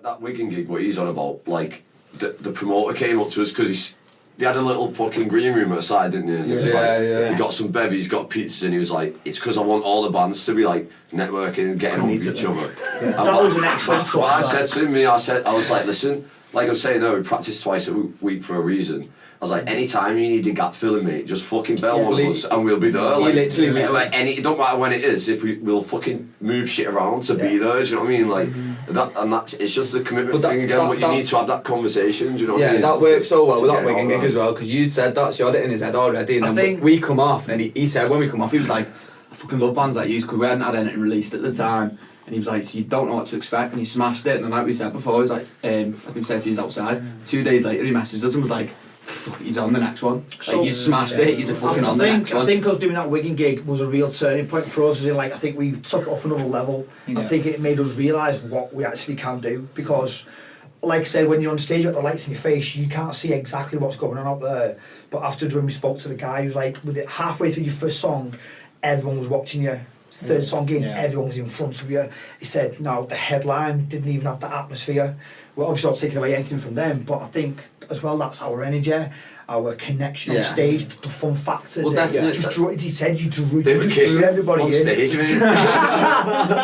That Wigan gig, what he's on about, like, the promoter came up to us because they had a little fucking green room outside, didn't they? And it was he got some bevies, got pizzas, and he was like, it's because I want all the bands to be like networking and getting on with each other. That was an excellent what I said to him, I was like, listen, like I was saying, we practice twice a week for a reason. I was like, anytime you need a gap filling, mate, just fucking bell one of us and we'll be there. Like, literally, it don't matter when it is, if we'll fucking move shit around to be there, do you know what I mean? Like, it's just the commitment thing again, but you need to have that conversation, do you know what I mean? Yeah, that works so well with that Wigan gig as well, because you'd said that, so you had it in his head already, and then we come off, and he said when we come off, he was like, I fucking love bands like you, because we hadn't had anything released at the time. And he was like, so you don't know what to expect, and he smashed it. And like we said before, he was like, like we said, he's outside. 2 days later, he messaged us and was like, fuck, he's on the next one. So, like, you smashed it, he's a fucking on the next one. I think us doing that Wigan gig was a real turning point for us, as in, like, I think we took it up another level. I think it made us realise what we actually can do, because, like I said, when you're on stage, you've got the lights in your face, you can't see exactly what's going on up there. But after when we spoke to the guy, he was like, with it halfway through your first song, everyone was watching you. Third song in, everyone was in front of you. He said, no, the headline didn't even have the atmosphere. We're obviously not taking away anything from them, but I think as well that's our energy, our connection on stage, the fun factor. Well, definitely. He said you drew everybody on stage.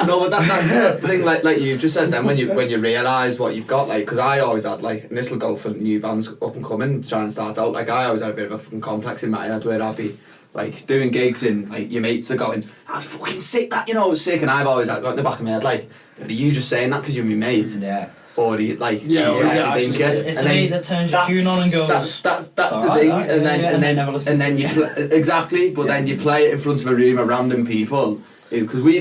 No, but that's the thing. Like you just said, then when you realise what you've got, like, because I always had, like, and this will go for new bands up and coming, trying to start out. Like, I always had a bit of a fucking complex in my head where I'd be like doing gigs and like your mates are going, I was fucking sick, that, you know, I was sick, and I've always got in the back of my head like, are you just saying that because you're my mate? Yeah. Or do you like? It's the mate that turns your tune on and goes. That's the thing, and then you exactly, but then you play it in front of a room of random people. Because we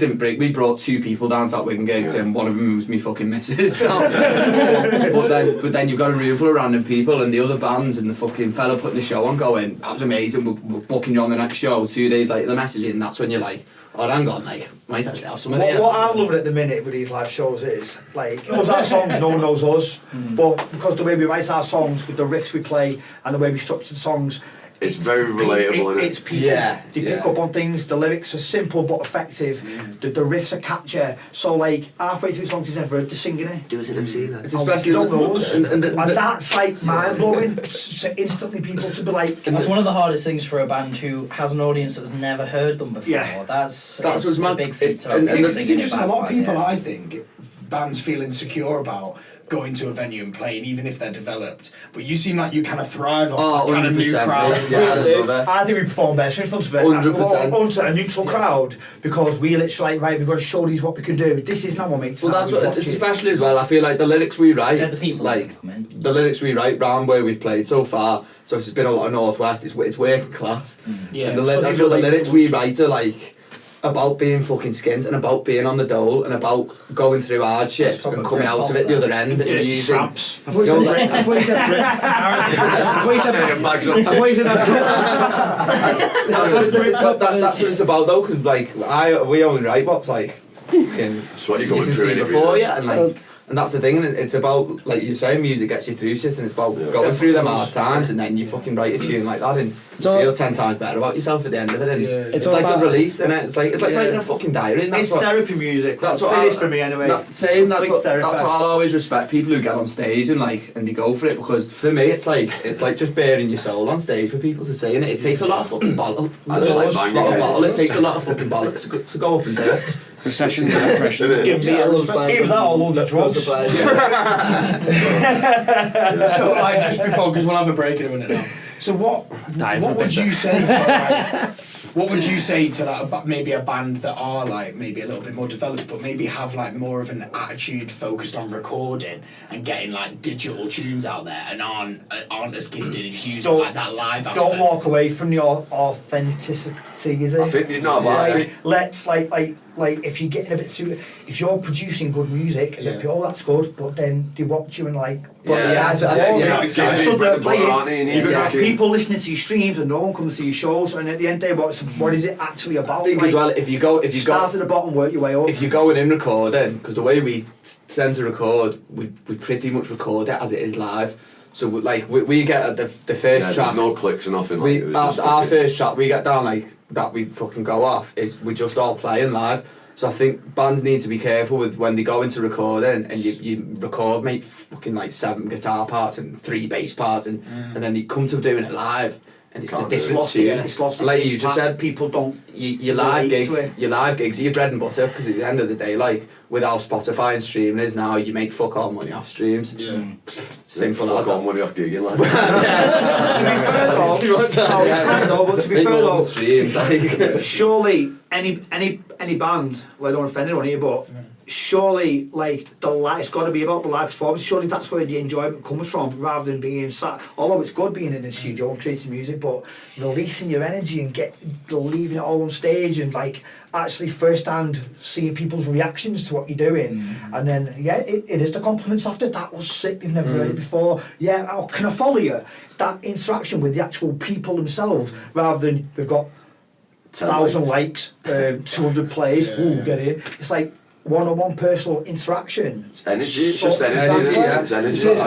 brought 2 people down to that Wigan gigs, and one of them was me fucking missus. So. but then you've got a room full of random people, and the other bands and the fucking fella putting the show on going, that was amazing, we're booking you on the next show. 2 days later the messaging, and that's when you're like, oh, hang on, like, might actually have some of it. What I'm loving at the minute with these live shows is, like, us, our songs, no one knows us, but because the way we write our songs, with the riffs we play, and the way we structure the songs, it's very relatable, isn't it? It's people. They pick up on things. The lyrics are simple but effective. The riffs are catchy. So, like, halfway through songs, he's never heard the singing it. Do as an MC then. It's especially don't know us. And that's, like, mind-blowing. So instantly people to be like... That's one of the hardest things for a band who has an audience that's never heard them before. Yeah. That's what's a big feat. It's interesting, a lot of people, I think, bands feel insecure about going to a venue and playing, even if they're developed. But you seem like you kind of thrive on that kind of new crowd. Yeah, I think we perform best in front of 100%. a neutral crowd, because we literally like, right, we've got to show these what we can do. This is not what makes. Well, that's what it's especially as well. I feel like the lyrics we write, the lyrics we write round where we've played so far. So it's been a lot of Northwest. It's working class. Yeah, and that's what the lyrics we write are like. About being fucking skint and about being on the dole and about going through hardships and coming out of it the other end and using. I thought you said that's what it's about though, because like we only write what's like fucking. That's what you're going you can through see before, and like. And that's the thing, and it's about, like you say, music gets you through shit, and it's about going through them hard times, and then you fucking write a tune like that, and you feel 10 times better about yourself at the end of it, and it's like a release, and it's like writing a fucking diary. And it's therapy music. That's what it is for me anyway. That's what I'll always respect people who get on stage and they go for it, because for me it's like just bearing your soul on stage for people to say, and it takes a lot of fucking bollocks. It takes a lot of fucking bollocks to go up and do it. Recessions and depressions. Give me a little Either that or loads of drugs. So, just before, because we'll have a break in a minute now. So, what would you say? What would you say to that about maybe a band that are like maybe a little bit more developed, but maybe have like more of an attitude focused on recording and getting like digital tunes out there and aren't as gifted as using like that live aspect? Don't walk away from your authenticity, is it? I think you're not about let's like if you're getting a bit too, if you're producing good music, then that's good, but then they watch you and like, people listening to your streams and no one comes to your shows, and at the end of the day, what is it actually about? I think as well, if you start at the bottom, work your way up. If you're going in recording, because the way we tend to record, we pretty much record it as it is live. So we get the first track. There's no clicks or nothing. Our first track we get down like that, we fucking go off is we just all playing live. So I think bands need to be careful with when they go into recording and you record, mate, fucking like 7 guitar parts and 3 bass parts, and then you come to doing it live. And it's the difference to It's lost. like you just said, people don't. Your live gigs are your bread and butter, because at the end of the day, like with how Spotify and streaming is now, you make fuck all money off streams. Yeah. Simple fuck as all that. money off gigging, like. To be fair though, streams, like. surely any band, well, I don't offend anyone here, but surely like it's got to be about the live performance. Surely that's where the enjoyment comes from, rather than being sat. Although it's good being in the studio and creating music, but releasing your energy and leaving it all on stage and like actually firsthand seeing people's reactions to what you're doing, and then it is the compliments after. That was sick. They've never heard it before. Yeah, how can I follow you? That interaction with the actual people themselves, rather than we've got 1,000 likes, 200 plays. Get in. It's like one-on-one personal interaction. It's energy. It's just energy. It's energy. Is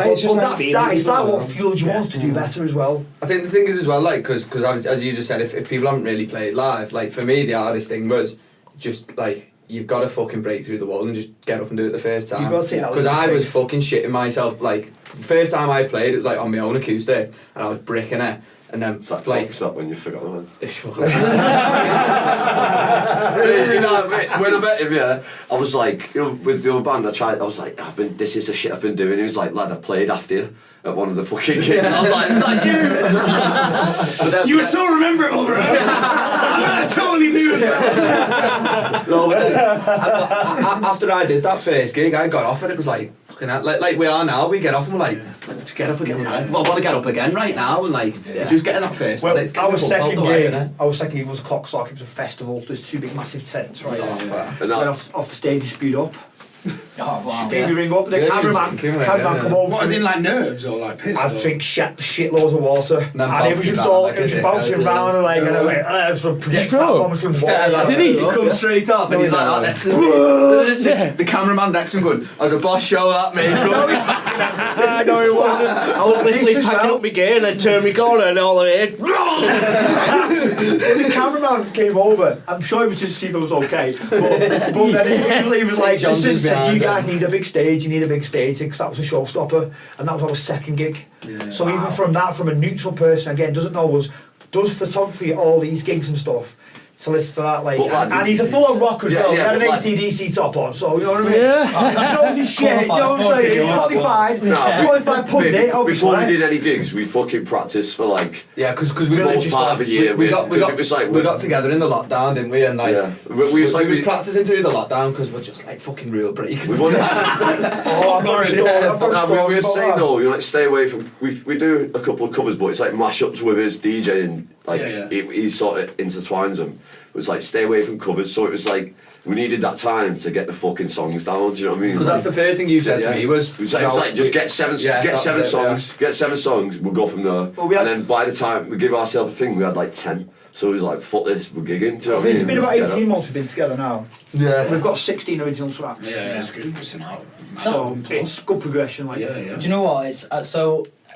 that what fuels you on to do better as well? I think the thing is as well, like, because as you just said, if people haven't really played live, like for me, the hardest thing was just like, you've got to fucking break through the wall and just get up and do it the first time. Because I was fucking shitting myself. Like, the first time I played, it was like on my own acoustic, and I was bricking it. And then, it's like stop when you forgot the words. You know, when I met him, I was like, with the other band, I was like, this is the shit I've been doing. He was like, lad, I played after you at one of the fucking gigs. I was like, is that you? You were so memorable, bro. I totally knew it. No, after I did that first gig, I got off and it was like, fucking hell, like we are now, we get off and we're like, let's get up again. I want to get up again right now, and like, it's just getting that first. Well, our second gig was Clock Sock. It was a festival. There's 2 big massive tents, right? Went off the stage and spewed up. She gave me ring up, the cameraman come over. What, as in like nerves or like piss? I'd drink shitloads of water, and it was just all, it was bouncing around and like, and I went, some pretty fat bombs from water. Did he? Come straight up and he's like, oh, next to me. The cameraman's next to him going, I was a boss show that, mate. No, it wasn't. I was literally packing up my gear and I turned my corner and all the way. The cameraman came over. I'm sure it was just to see if it was okay. But then he was like, you guys need a big stage, because that was a showstopper, and that was our second gig. So even from that, from a neutral person, again, doesn't know us, does photography at all these gigs and stuff. So listen to that, like, and he's a full of rock as well. He had an AC/DC top on, so you know what I mean. He knows his shit. You know what I'm saying? Qualified pundit. Before we did any gigs, we fucking practiced for like because we most part of a year. We got together in the lockdown, didn't we? And like we were practicing through the lockdown because we're just like fucking real breakers. We were saying though, you know, like stay away from. We do a couple of covers, but it's like mashups with his DJ and like he sort of intertwines them. It was like stay away from covers, so it was like we needed that time to get the fucking songs down. Do you know what I mean? Because that's the first thing you said to me was. It was like just get seven songs. We'll go from there. And then by the time we give ourselves a thing, we had like 10. So it was like, fuck this, we're gigging. Do you know what I mean? It's been about 18 months we've been together now. Yeah. We've got 16 original tracks. Yeah, it's good. So it's good progression. Like. Do you know what?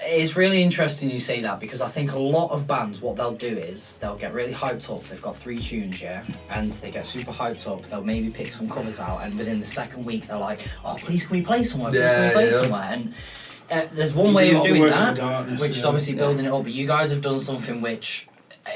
It's really interesting you say that, because I think a lot of bands, what they'll do is they'll get really hyped up. They've got 3 tunes, and they get super hyped up. They'll maybe pick some covers out, and within the second week they're like, "Oh, please can we play somewhere? Please can we play somewhere?" And there's one way of doing that, which is obviously building it up. But you guys have done something which,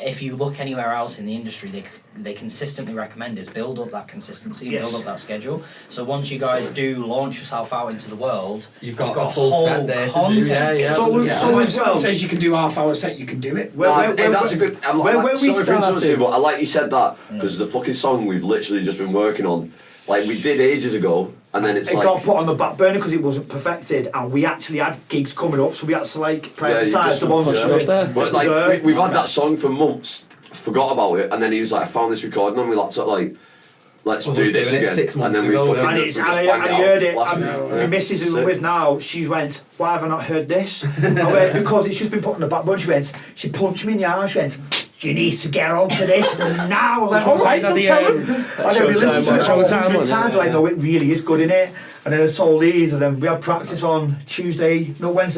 if you look anywhere else in the industry, they consistently recommend is build up that consistency, build up that schedule. So once you guys do launch yourself out into the world, you've got a full set there to do. So when someone says you can do half-hour set, you can do it. That's a good. But I like you said that because the fucking song we've literally just been working on, like we did ages ago. And then it got put on the back burner because it wasn't perfected, and we actually had gigs coming up, so we had to like prioritise the ones that But like we've had that song for months, forgot about it, and then he was like, I found this recording on my laptop, like, let's do this again. 6 months and then ago, I heard it. My missus who I'm with now, she went, why have I not heard this? I went, because it's just been put on the back burner. She punched me in the arm. She went, you need to get onto this now. I was like, alright, don't tell him. And then we listened to it so times, like, no, it really is good in it. And then I told these, and then we had practice on Wednesday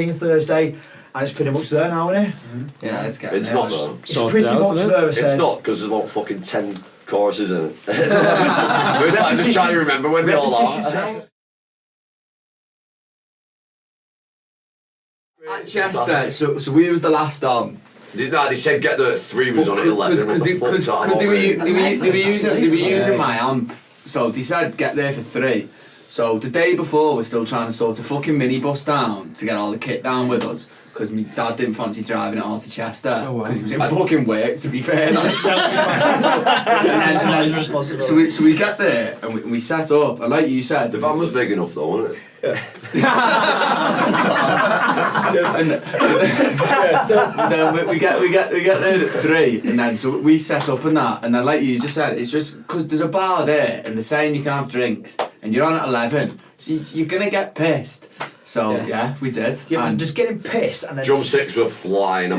and Thursday, and it's pretty much there now, isn't it? Yeah, it's not though. It's pretty much there. It's not, because there's about fucking 10 choruses in it. I'm just trying to remember when they all are. At Chester, so we was the last on. They said get the 3 was on at 11. Because they were using my amp, so they said get there for 3. So the day before, we're still trying to sort a fucking minibus down to get all the kit down with us. Because my dad didn't fancy driving it all to Chester. Because he was in fucking work, to be fair. So we get there and we set up. And like you said, the van was big enough though, wasn't it? and we get there at 3, and then so we set up and that, and then like you just said, it's just because there's a bar there and they're saying you can have drinks, and you're on at 11, so you're gonna get pissed. So yeah, we did. Yeah, and just getting pissed and then drumsticks were flying.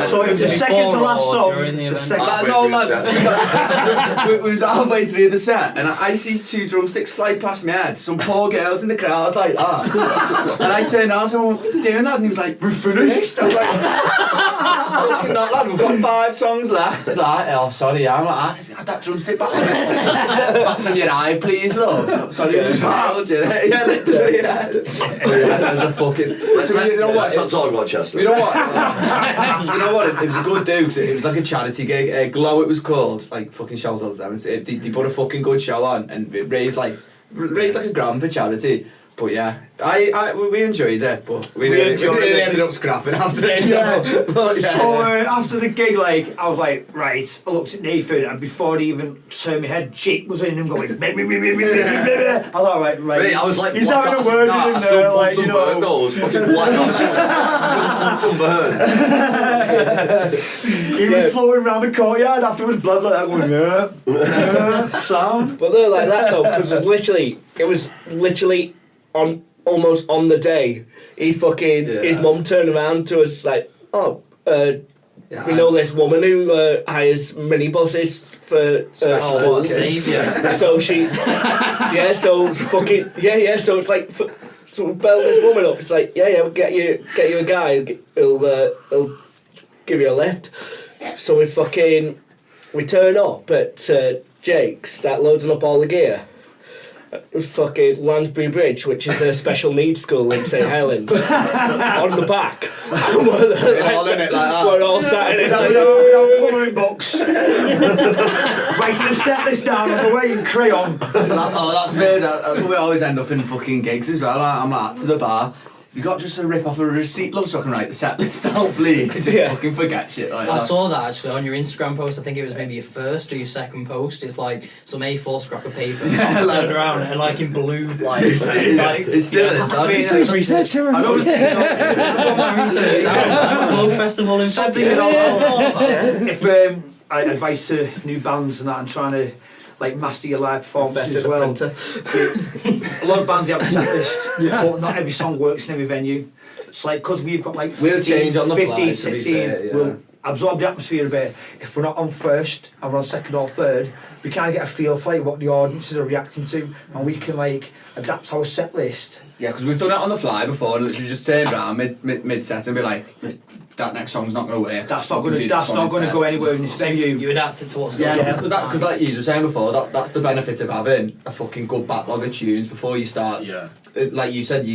So it was the second to last song. We was halfway through the set, and I see 2 drumsticks fly past my head. Some poor girls in the crowd like that, and I turned around and said, "What are you doing that?" And he was like, "We're finished." I was like, "Fucking not, lad. We've got 5 songs left." He's like, "Oh, sorry, I'm like, that drumstick back from your eye, please, love." Sorry, I just held you. Yeah, literally. Yeah. There's a fucking. You know what? Let's not talk about Chester. You know what? You know what? It was a good do. It was like a charity gig. Glow, it was called. Like fucking shout out to them. They put a fucking good show on, and it raised like £1 for charity. But yeah, we enjoyed it, but we ended up scrapping after it. Yeah. So after the gig, like I was like, right. I looked at Nathan, and before he even turned my head, Jake was in him going. I thought, right. I was like, he's having a word in there, like some burn goals, fucking black some burn. He was floating around the courtyard afterwards, blood like that, going sound. But they're like that though, because it was literally. Almost on the day, he fucking his mum turned around to us like, we know this woman who hires minibuses for Saviour. So she, so it's like, so we belled this woman up. It's like, we'll get you a guy who'll give you a lift. So we turn up at Jake's, start loading up all the gear. Fucking Lansbury Bridge, which is a special needs school in St Helens, on the back. We're all in it like that. We're all sat in it like colouring books. Writing a step this down on the way in crayon. That's weird. That's what we always end up in fucking gigs as well. I'm like to the bar. You got just a rip off a receipt, love, so I can write the set list down, please. Just fucking forget shit like that. I saw that actually on your Instagram post. I think it was maybe your first or your second post. It's like some A4 scrap of paper turned around and like in blue, like it still is. It's research. I know my research. Glow Festival in February. If I advice to new bands and that, and trying to like master your live performances as well. A lot of bands have a set list, but not every song works in every venue. It's like, because we've got like 15, 16, we'll absorb the atmosphere a bit. If we're not on first and we're on second or third, we kind of get a feel for like what the audiences are reacting to, and we can like adapt our set list. Yeah, because we've done it on the fly before, and literally just turn around mid set and be like, that next song's not going to work. That's not going to go anywhere in this venue. You adapt it to what's going on. Because like you were saying before, that's the benefit of having a fucking good backlog of tunes before you start. Yeah. Like you said,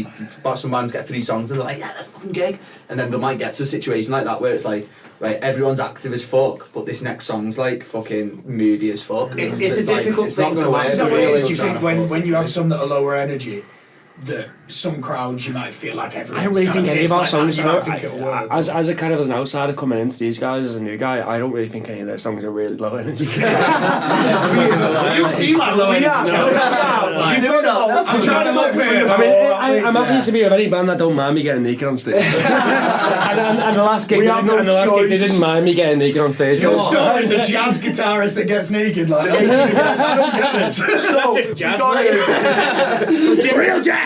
some bands get 3 songs and they're like, that's a fucking gig, and then they might get to a situation like that where it's like, right, everyone's active as fuck, but this next song's like fucking moody as fuck. It's a difficult thing to Is that what it is? Do you think when you have some that are lower energy, that some crowds you might feel like everyone's I don't really think any of our songs as a kind of as an outsider coming into these guys as a new guy, I don't really think any of their songs are really low energy. You seem like low energy. I'm trying to I'm happy to be with any band that don't mind me getting naked on stage. and the last gig they didn't mind me getting naked on stage. You're still the jazz guitarist that gets naked like I don't get this. That's just jazz. Real jazz.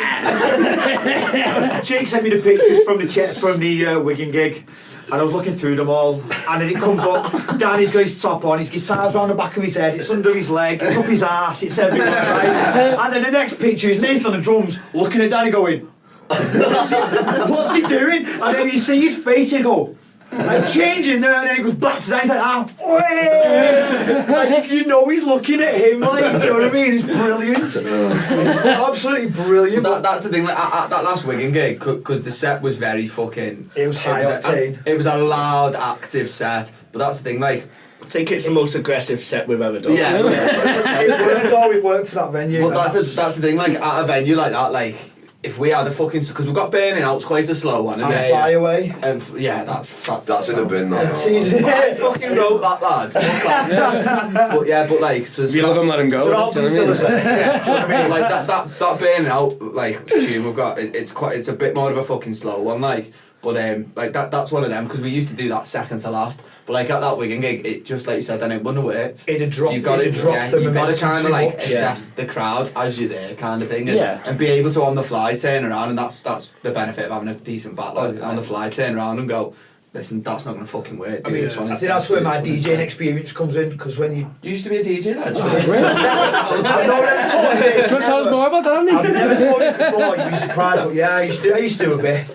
Jake sent me the pictures from the Wigan gig, and I was looking through them all, and then it comes up, Danny's got his top on, his guitar's around the back of his head, it's under his leg, it's up his arse, it's everywhere, right? And then the next picture is Nathan on the drums, looking at Danny going, what's he doing? And then you see his face, you go, I'm changing there, and then he goes back to that. He's like, like, he's looking at him, like, do you know what I mean? It's brilliant. Absolutely brilliant. That's the thing, like, at that last Wigan gig, because the set was very fucking... It was high octane. It was a loud, active set, but that's the thing, like... I think it's the most aggressive set we've ever done. Yeah. It worked for that venue. But that's the thing, like, at a venue like that, like... If we had a fucking... Because we've got Burning Out's quite a slow one, and Fly Away. Yeah, that's in the bin, though. I fucking wrote that, lad. But yeah, but like... So if you love him, let him go. Like, that Burning Out, like, tune we've got, it's a bit more of a fucking slow one, like... But like that's one of them, because we used to do that second to last. But like at that Wigan gig, it just like you said, then it wouldn't have worked. It'd have dropped. So you've got to kind of like assess the crowd as you're there, kind of thing, and be able to on the fly turn around, and that's the benefit of having a decent backlog. On the fly, turn around and go, listen, that's not going to fucking work. I mean, I think that's where my DJing experience comes in, because when you used to be a DJ, lad. I've never told you this. Do you tell us more about that, Andy? I've never told you before. You'd be surprised, but yeah, I used to do a bit.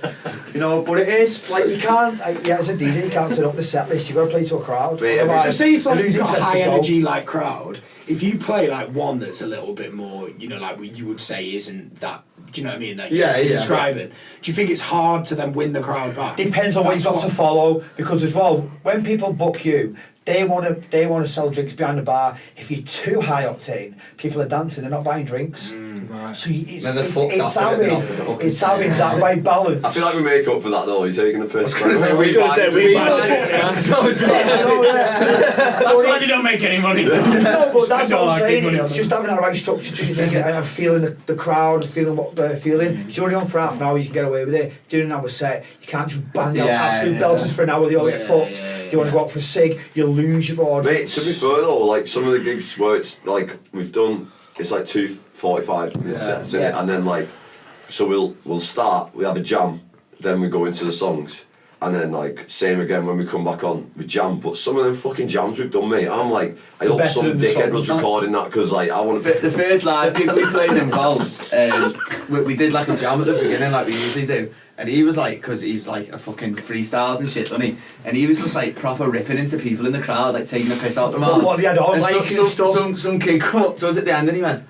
You know, but it is like you can't. As a DJ, you can't turn up the set list. You got to play to a crowd. So say if like you've got a high energy like crowd, if you play like one that's a little bit more, you know, like what you would say isn't that. Do you know what I mean? That you're describing. Do you think it's hard to then win the crowd back? Depends on what you've got to follow, because as well, when people book you, they want to sell drinks behind the bar. If you're too high octane, people are dancing, they're not buying drinks. Right. So it's having that right balance. I feel like we make up for that though. You're taking the piss. We That's why you don't make any money. No, but that's what I'm saying. It's just having that right structure to you thinking, and I'm feeling the crowd, feeling what they're feeling. If you're only on for half an hour, you can get away with it. Doing an hour set, you can't just bang out absolute belters for an hour. They all get fucked. Do you want to go out for a cig? You lose your audience. Mate, to be fair though, like some of the gigs where it's like we've done, it's like 2:45 sets in it, and then like, so we'll start, we have a jam, then we go into the songs, and then like same again when we come back on, we jam. But some of them fucking jams we've done, mate, I'm like, I hope some dickhead was recording that, because like I want to. The first live gig we played in Vaults, we did like a jam at the beginning, like we usually do. And he was like, because he's like a fucking freestyles and shit, doesn't he? And he was just like proper ripping into people in the crowd, like taking the piss out of them all. What they had on, like some kid come up to us at the end and he went,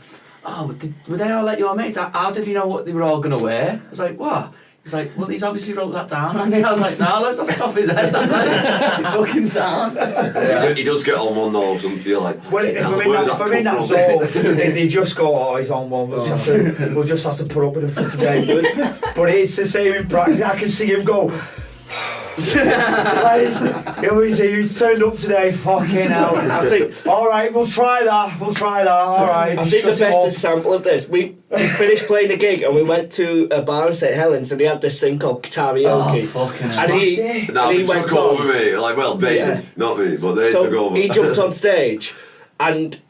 "Oh, would they all let you on, mate? How did you know what they were all going to wear?" I was like, "What?" He's like, "Well, he's obviously wrote that down." And I was like, "No, that's off the top of his head, that like, he's fucking sound." He does get on one though, some feel like. Well, if I'm in that zone, they just go, "Oh, he's on one." We'll just have to put up with him for today. But it's the same in practice. I can see him go. Like, he's turned up today, fucking hell. I think, alright, we'll try that, alright. I think the best example of this, we finished playing a gig and we went to a bar in St Helens and they had this thing called karaoke. Oh, fucking hell. And he took over me, like, well, they not me, but they took over. He jumped on stage and it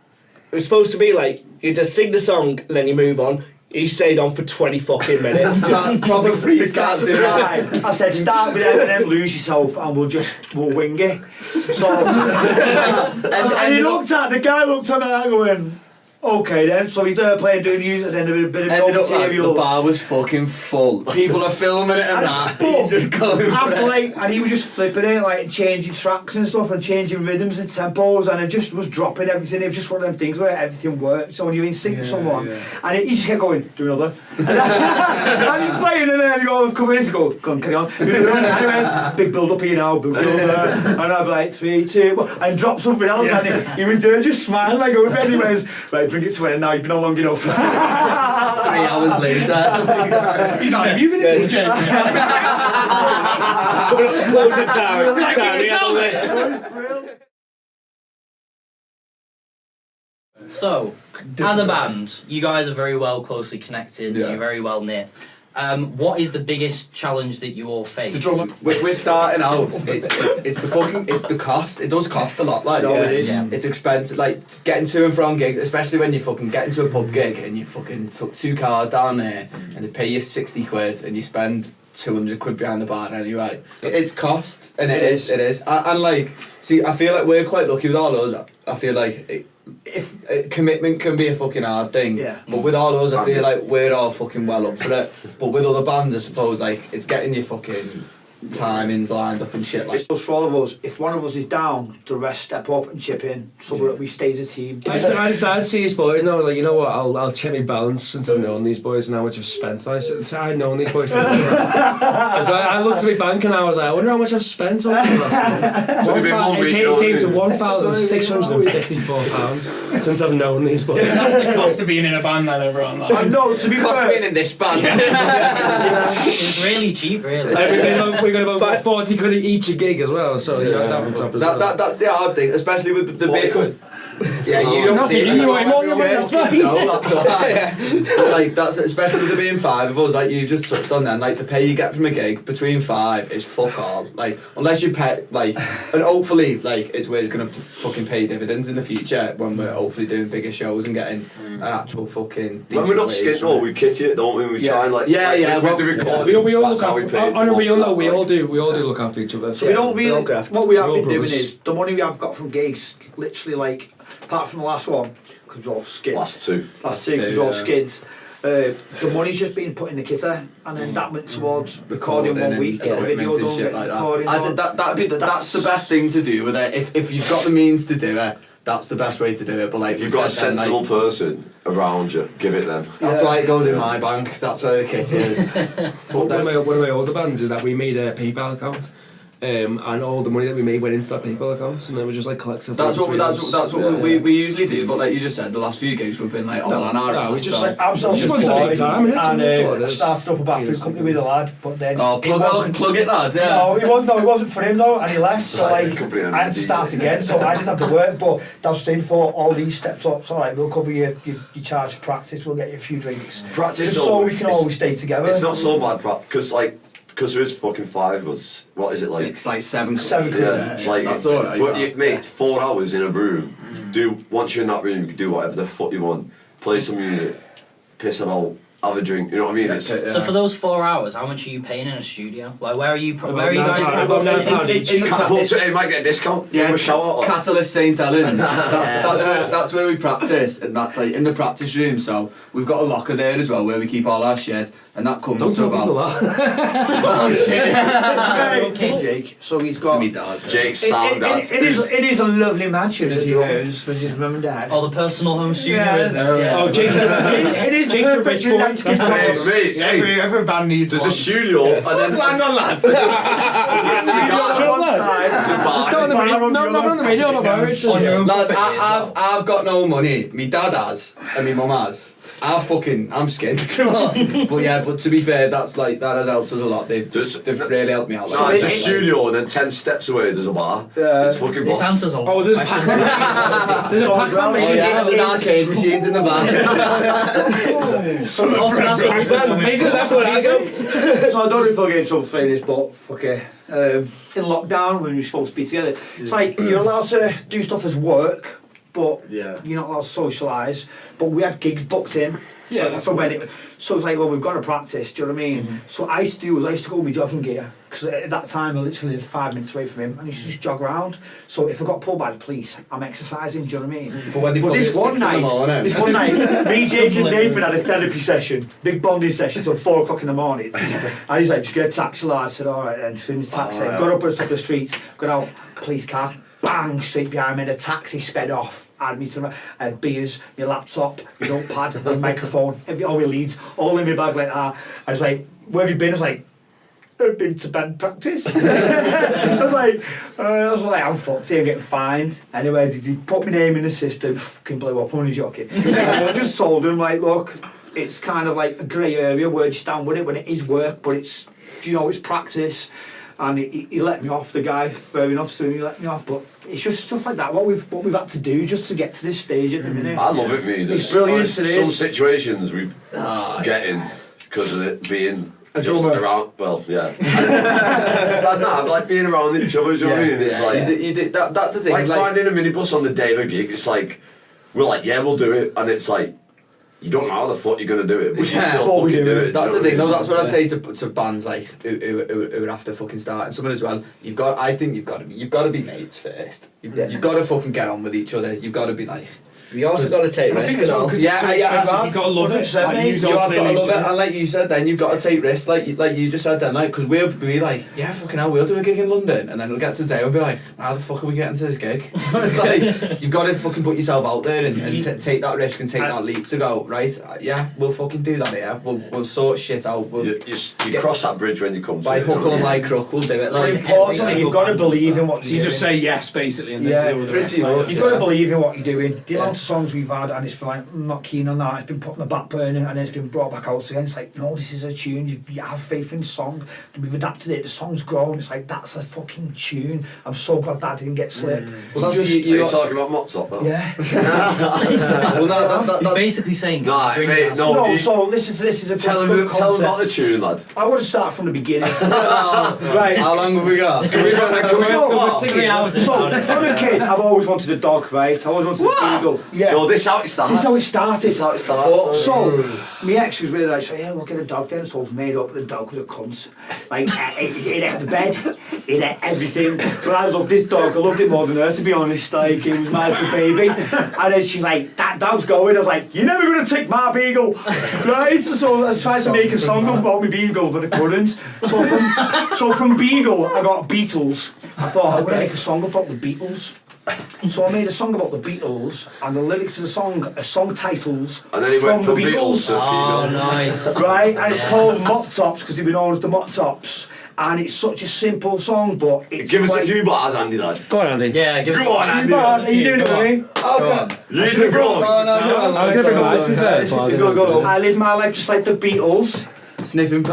was supposed to be like, you just sing the song and then you move on. He stayed on for 20 fucking minutes. Proper freestyle. I said, start with Eminem, lose yourself, and we'll wing it. So, and he looked at the guy, and I going, okay then. So he's there playing, doing music, and then a bit of material. Like the bar was fucking full. People are filming it and that. He's just going and he was just flipping it, like changing tracks and stuff, and changing rhythms and tempos, and it just was dropping everything. It was just one of them things where everything worked. So when you're in sync with someone, and he just kept going, do another. And he's playing, and then you all come in and go, go on, carry on. Anyways, big build up here now, build up there. And I'd be like, 3, 2, and drop something else, and he was there just smiling like, oh, anyways, right, bring it to an end now, you've been on long enough. 3 hours later. He's like, have you been in the gym? Coming up to closing time. So, as a band, you guys are very well closely connected, you're very well knit. What is the biggest challenge that you all face? We're starting out. It's the cost. It does cost a lot. Like it is. Yeah. It's expensive. Like getting to and from gigs, especially when you fucking get into a pub gig and you fucking took 2 cars down there and they pay you 60 quid and you spend 200 quid behind the bar anyway. It's cost, and it is. And like, see, I feel like we're quite lucky with all those. I feel like if commitment can be a fucking hard thing, but with all those, I feel like we're all fucking well up for it. But with other bands, I suppose, like, it's getting your fucking timings lined up and shit like. It's just for all of us. If one of us is down, the rest step up and chip in, so that we stay as a team. I decided to see these boys and I was like, you know what, I'll check my balance since I've known these boys and how much I've spent. And I've known these boys for so I looked at my bank and I was like, I wonder how much I've spent on this last month. It came to £1,654 since I've known these boys. That's the cost of being in a band then, everyone. Like. I know, to be Cost fair. being in this band. It's really cheap, really. We got about 40 quid each a gig as well, so that on top as well. That's the hard thing, especially with the big. Yeah, you Oh, don't see it. you ain't more than me, that's fine. No, that's alright. Like that's especially with there being 5 of us, like you just touched on then, like the pay you get from a gig between 5 is fuck all. Like unless you pay and hopefully like it's where it's gonna fucking pay dividends in the future when we're hopefully doing bigger shows and getting an actual fucking. When we're not skint, we kit it, don't we? We try and with the recording. We all that's look how we after. pay On a for real stuff, note, we all do look after each other. So we don't really. What we have We're all been doing brothers. is the money we have got from gigs, literally like, apart from the last one, because we're all skids. Last two, because we're all skids. The money's just being put in the kitter, and then that went towards recording one week, get a video done, shit get like recording done. that's the best thing to do with it. If you've got the means to do it, that's the best way to do it. But like if you've got a sensible person around you, give it them. That's why it goes in my bank. That's where the kit is. One of my older bands is that we made a PayPal account. And all the money that we made went into that PayPal account, and then we just like collected. That's what we usually do. But like you just said, the last few gigs we've been like all on our own. We just so. like absolutely just want to take time, and innit? started up a bathroom company with a lad, but then Plug it, lad. Yeah. No, it wasn't for him though, and he left. So like, Completely I had to start again. So I didn't have to work, but that was saying for all these steps up. So like, we'll cover your charge for practice. We'll get you a few drinks, Practice just so we can always stay together. It's not so bad, because there is fucking 5 of us. What is it like? It's like 7 quid. 7 quid. Yeah, it's like that's alright. But you mate, 4 hours in a room. Once you're in that room, you can do whatever the fuck you want. Play some music, piss about, have a drink. You know what I mean? Yeah, So for those 4 hours, how much are you paying in a studio? Like, where are you guys? You might get a discount. Yeah, a shower. Catalyst St Helens. That's where we practice, and that's like in the practice room. So we've got a locker there as well where we keep all our shit, and that comes Don't to tell people about. that. Jake. So he's got. Jake's sound dad. It is a lovely mansion as he owns with his mum and dad. Oh, the personal home studio business. Yeah. Oh, Jake's a rich boy. Every band needs There's one. a studio and then Hang on, lads. Shut up, lad. Start on the radio. No, not on the radio, no, bro. It's just- On your own Lad, property. I've got no money. Me dad has, and me mum has. I'm skint. But to be fair, that has helped us a lot. They've really helped me out. No, it's a studio and then 10 steps away there's a bar. It's fucking This boss. answers all. Oh, there's a Pac-Man. There's a Pac-Man machine. There's arcade machines in the back. So I don't know if I'll get in trouble for this, but fuck it. In lockdown when we were supposed to be together, it's like you're allowed to do stuff as work, but you're not allowed to socialise. But we had gigs booked in. For when it, so it's like, well, we've got to practice. Do you know what I mean? So what I used to do was I used to go with my jogging gear because at that time I literally lived 5 minutes away from him, and I used to just jog around. So if I got pulled by the police, I'm exercising. Do you know what I mean? But this one night, me, Jake, and Nathan had a therapy session, big bonding session till 4 o'clock in the morning. And he's like, just get a taxi, lad. I said, all right then. So in the taxi, got up at the top of the streets, got out, police car, bang, straight behind me. The taxi sped off. I had beers, my laptop, my notepad, my microphone, all my leads, all in my bag like that. I was like, where have you been? I was like, I've been to band practice. I was like, I'm fucked here, I'm getting fined. Anyway, did he put my name in the system? Fucking blew up, I'm only joking. I just told him, like, look, it's kind of like a grey area where you stand with it when it is work, but it's, it's practice. And he let me off, the guy, fair enough, so he let me off, but it's just stuff like that, what we've had to do just to get to this stage at the minute. I love it, me. It's brilliant, Some situations we get in because of it being just around, well, yeah. I like being around each other, do you know what I mean? It's like, that's the thing. Like finding a minibus on the day of a gig, it's like, we're like, yeah, we'll do it, and it's like, you don't know how the fuck you're going to do it, but you still fucking do it. That's the thing, no, that's what I'd say to bands like who would have to fucking start, and someone as well, you've got to be mates first. You've got to fucking get on with each other, you've got to be like, We also got to take I risk think and as well all. because Yeah, it's so yeah, expensive. You've got to love it. 100%, Like, mate. you You don't have got to really love it, enjoy and like you said, then you've got to take risks, like you just said then, like, because we'll be like, yeah, fucking hell, we'll do a gig in London, and then we'll get to the day and we'll be like, how the fuck are we getting to this gig? It's like, you've got to fucking put yourself out there and take that risk and take that leap to go, right, yeah, we'll fucking do that here, we'll sort shit out, we'll You cross that bridge when you come to by it. hook or by crook, we'll do it. It's Like, important. You've got to believe in what So you're you doing. just say yes, basically, and then Yeah, deal with the rest. pretty Like, much. You've got to Yeah. believe in what you're doing. The amount of songs we've had, and it's been like, I'm not keen on that. It's been put on the back burner, and then it's been brought back out again. It's like, no, this is a tune. You have faith in the song. We've adapted it. The song's grown. It's like, that's a fucking tune. I'm so glad that didn't get slipped. Well, that's just, Are you talking about Mott Top though? yeah. well, no, He's basically saying, Nah, bring mate, that no. No, you- so this is a Tell good him about the concept. tune, lad. I want to start from the beginning. Right. How long have we got? So, 3 hours. so, from a kid, I've always wanted a dog, right? I always wanted a beagle. Yeah. No, this is how it starts. This is how it started. This is how it starts. So, my ex was really like, so yeah, we'll get a dog then. So I've made up the dog was a cunt. Like, it ate the bed, it ate everything. But I loved this dog. I loved it more than her, to be honest. Like, it was my little baby. And then she's like, that dog's going. I was like, you're never going to take my beagle. Right? So I tried to make a song about my beagle, but I couldn't. So from Beagle, I got Beatles. I thought, I'm going to make a song about the Beatles. So I made a song about the Beatles, and the lyrics of the song are song titles And then he went from from the Beatles to Oh, Beagle. nice. right? And it's called Mott Tops because they've been known as the Mott Tops. And it's such a simple song, but it's Give us a quite- few bars, Andy, lad. Go on, Andy. Yeah, give Go on, Few Andy. bars. Are you doing it with me? Okay. You the go. I'll give it a go. To be fair, It's gonna go. I live my life just like the Beatles. Sniffing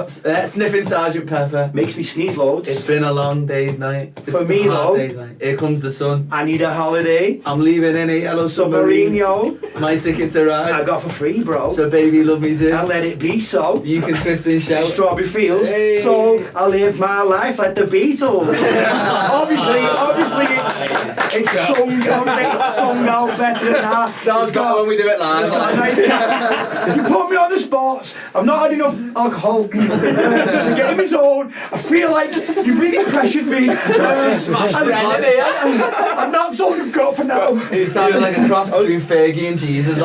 Sergeant Pepper. Makes me sneeze loads. It's been a long day's night. For me, A hard though. day's night. Here comes the sun. I need a holiday. I'm leaving in a yellow Submarine, submarine. yo. My ticket to I ride. got for free, bro. So baby, love me too. And let it be so. You can twist and shout. Strawberry Fields. Hey. So I live my life like the Beatles. obviously, it's sung out better than that. Sounds better when we do it live. You put me on the spot. I've not had enough alcohol to get in my zone. I feel like you've really pressured me. I'm not sort of got for now. It sounded like a cross between Fergie and Jesus.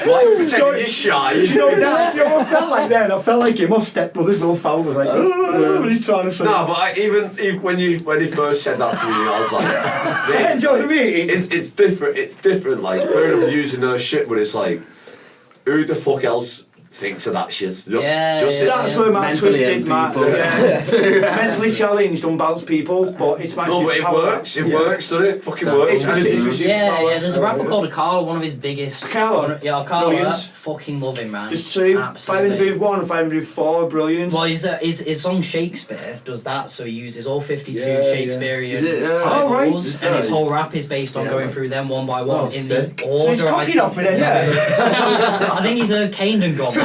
Why are you pretending you're shy? Do you know what I felt like then? I felt like him off Stepbrothers little foul was like, what he's trying to say. No, but even when he first said that to me, I was like, Yeah, do you know what I mean? It's different. It's different. Like, fair enough using their shit, but it's like, who the fuck else thinks of that shit? That's where my Mentally twisted, ill man. people. Yeah. Mentally challenged, unbalanced people, but it's my No, but it superpower. works. It works, doesn't it? Fucking works. It's my superpower. Yeah, there's a rapper called Carlo, one of his biggest. Carlo? Yeah, Carlo. Brilliant. Fucking love him, man. There's two, Absolutely. 500 1 and 500 4, brilliant. Well, his song Shakespeare does that, so he uses all 52 Yeah, Shakespearean Is it? Yeah. Oh, right. titles, and his whole rap is based on going through them one by one Oh, in sick. the order. So he's copied off me then, yeah. I think he's a Kained god.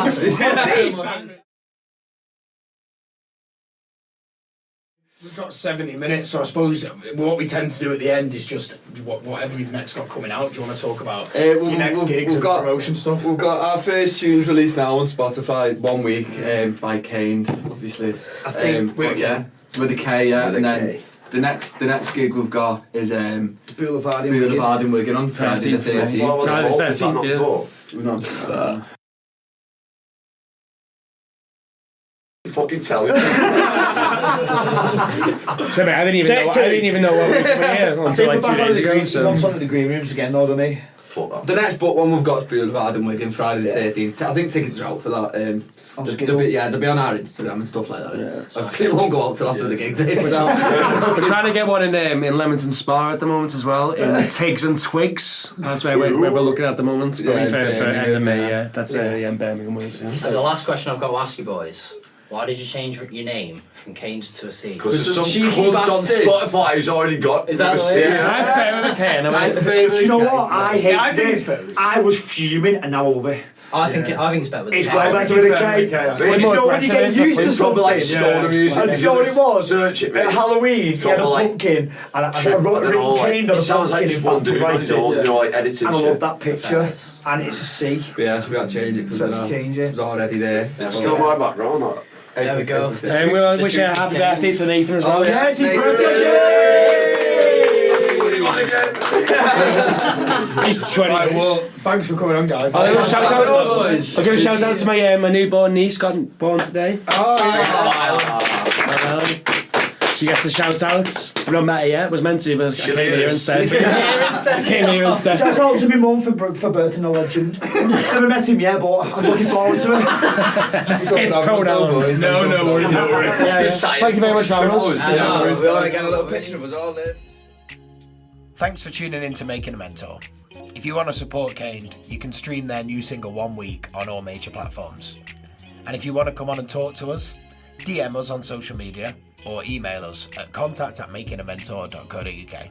We've got 70 minutes, so I suppose what we tend to do at the end is just whatever you've next got coming out. Do you want to talk about your next gigs and promotion stuff? We've got our first tunes released now on Spotify 1 week by Kained, obviously. I think with a K, yeah. With a And then K. the next gig we've got is the Boulevard in Boulevard in Wigan on Friday the 13th. Well, Friday the the is that 13th, not yeah. before? We're not. Fucking tell me. So, mate, I didn't even know what we were here until like 2 days ago. He So. wants on to the green rooms again, though, doesn't he? Fuck that. The next book one we've got is Boulevard in Wigan Friday the 13th. I think tickets are out for that. They'll be on our Instagram and stuff like that. Obviously, it won't go out till after the gig. This, so. We're trying to get one in Leamington Spa at the moment as well, in Tigs and Twigs. That's where we're looking at the moment. Yeah, For end of May, yeah. yeah. That's in Birmingham. Way, so. And the last question I've got to ask you boys: why did you change your name from Kained to a C? Because there's some cheeky cunt on bastards. Spotify who's already got. Is that never the seen way? it. I'm fair with a K, and Do you know what? I hate I think this. it's better. I was fuming and now I love it. I think it's better with It's the way K. better with a K. When you more know when you get aggressive, used to It's probably like something. stoner music. And do you know what it was? Search it, At mate. Halloween, he had a Proper, like, pumpkin, and I Shit, wrote I don't know, like, Kained on it a sounds like pumpkin just one dude on his own, and like editing I love shit. that picture, and it's a C. Yeah, so we got to change it because So let's change it it. was already there. Still my background, that. There we go. And we'll wish a happy birthday to Nathan as well. Yeah, it's his Thank birthday! you. Yay! Everybody again. He's 20. Right, well, thanks for coming on, guys. I'll give a shout out to my newborn niece, got born today. Oh, yeah. She gets a shout out. I've not met her yet. Was meant to, but I came here instead. Came here instead. Shout out to my mum for birthing a legend. Never met him yet, but I'm looking forward to it. It's pronoun. No worry. Yeah. Thank you very much for having us. We want to get a little picture of us all there. Thanks for tuning in to Making a Mentor. If you want to support Kained, you can stream their new single 1 week on all major platforms. And if you want to come on and talk to us, DM us on social media or email us at contact@makingamentor.co.uk.